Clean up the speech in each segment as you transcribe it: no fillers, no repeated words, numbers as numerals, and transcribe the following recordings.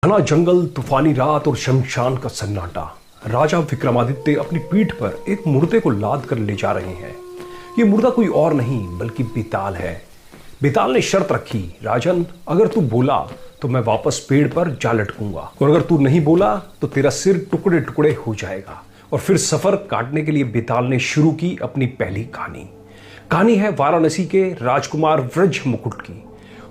घना जंगल, तूफानी रात और शमशान का सन्नाटा। राजा विक्रमादित्य अपनी पीठ पर एक मुर्दे को लाद कर ले जा रहे हैं। ये मुर्दा कोई और नहीं बल्कि बेताल है। बेताल ने शर्त रखी, राजन अगर तू बोला तो मैं वापस पेड़ पर जा लटकूंगा, और अगर तू नहीं बोला तो तेरा सिर टुकड़े टुकड़े हो जाएगा। और फिर सफर काटने के लिए बेताल ने शुरू की अपनी पहली कहानी। कहानी है वाराणसी के राजकुमार व्रज मुकुट की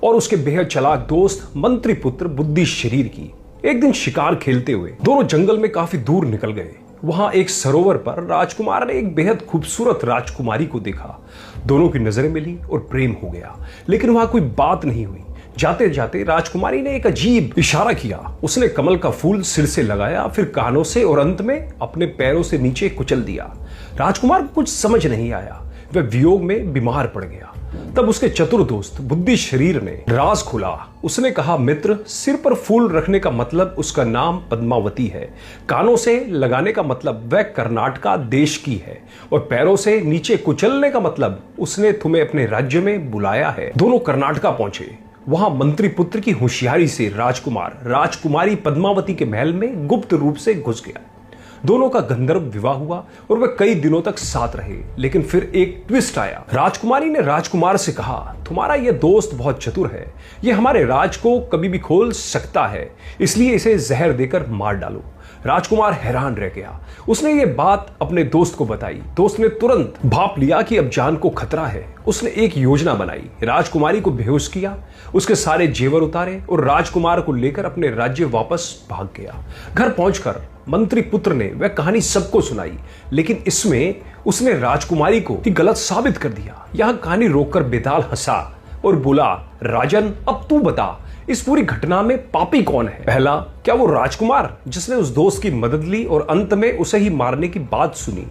और उसके बेहद चालाक दोस्त मंत्री पुत्र बुद्धि शरीर की। एक दिन शिकार खेलते हुए दोनों जंगल में काफी दूर निकल गए। वहां एक सरोवर पर राजकुमार ने एक बेहद खूबसूरत राजकुमारी को देखा। दोनों की नजरें मिली और प्रेम हो गया, लेकिन वहां कोई बात नहीं हुई। जाते जाते राजकुमारी ने एक अजीब इशारा किया। उसने कमल का फूल सिर से लगाया, फिर कानों से और अंत में अपने पैरों से नीचे कुचल दिया। राजकुमार को कुछ समझ नहीं आया, वह वियोग में बीमार पड़ गया। तब उसके चतुर दोस्त बुद्धि शरीर ने राज खुला। उसने कहा, मित्र, सिर पर फूल रखने का मतलब उसका नाम पद्मावती है, कानों से लगाने का मतलब वह कर्नाटका देश की है, और पैरों से नीचे कुचलने का मतलब उसने तुम्हें अपने राज्य में बुलाया है। दोनों कर्नाटका पहुंचे। वहां मंत्री पुत्र की होशियारी से राजकुमार राजकुमारी पद्मावती के महल में गुप्त रूप से घुस गया। दोनों का गंधर्व विवाह हुआ और वे कई दिनों तक साथ रहे। लेकिन फिर एक ट्विस्ट आया। राजकुमारी ने राजकुमार से कहा, तुम्हारा यह दोस्त बहुत चतुर है, यह हमारे राज को कभी भी खोल सकता है, इसलिए इसे जहर देकर मार डालो। राजकुमार हैरान रह गया। उसने ये बात अपने दोस्त को बताई। दोस्त ने तुरंत भाप लिया कि अब जान को खतरा है। उसने एक योजना बनाई, राजकुमारी को बेहोश किया, उसके सारे जेवर उतारे और राजकुमार को लेकर अपने राज्य वापस भाग गया। घर पहुंचकर मंत्री पुत्र ने वह कहानी सबको सुनाई, लेकिन इसमें उसने राजकुमारी को गलत साबित कर दिया। यह कहानी रोककर बेताल हंसा और बोला, राजन अब तू बता, इस पूरी घटना में पापी कौन है? पहला, क्या वो राजकुमार जिसने उस दोस्त की मदद ली और अंत में उसे ही मारने की बात सुनी?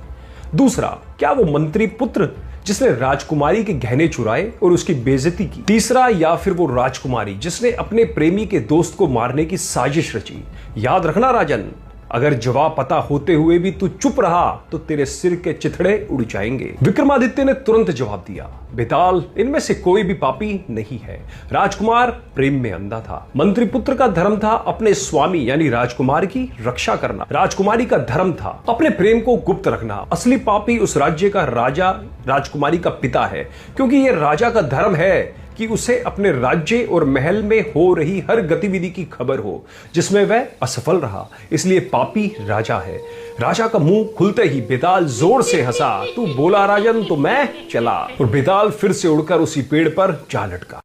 दूसरा, क्या वो मंत्री पुत्र जिसने राजकुमारी के गहने चुराए और उसकी बेइज्जती की? तीसरा, या फिर वो राजकुमारी जिसने अपने प्रेमी के दोस्त को मारने की साजिश रची? याद रखना राजन, अगर जवाब पता होते हुए भी तू चुप रहा तो तेरे सिर के चिथड़े उड़ जाएंगे। विक्रमादित्य ने तुरंत जवाब दिया, बेताल, इनमें से कोई भी पापी नहीं है। राजकुमार प्रेम में अंधा था। मंत्री पुत्र का धर्म था अपने स्वामी यानी राजकुमार की रक्षा करना। राजकुमारी का धर्म था अपने प्रेम को गुप्त रखना। असली पापी उस राज्य का राजा राजकुमारी का पिता है, क्योंकि यह राजा का धर्म है कि उसे अपने राज्य और महल में हो रही हर गतिविधि की खबर हो जिसमें वह असफल रहा। इसलिए पापी राजा है। राजा का मुंह खुलते ही बेताल जोर से हंसा। तू बोला राजन तो मैं चला, और बेताल फिर से उड़कर उसी पेड़ पर जा लटका।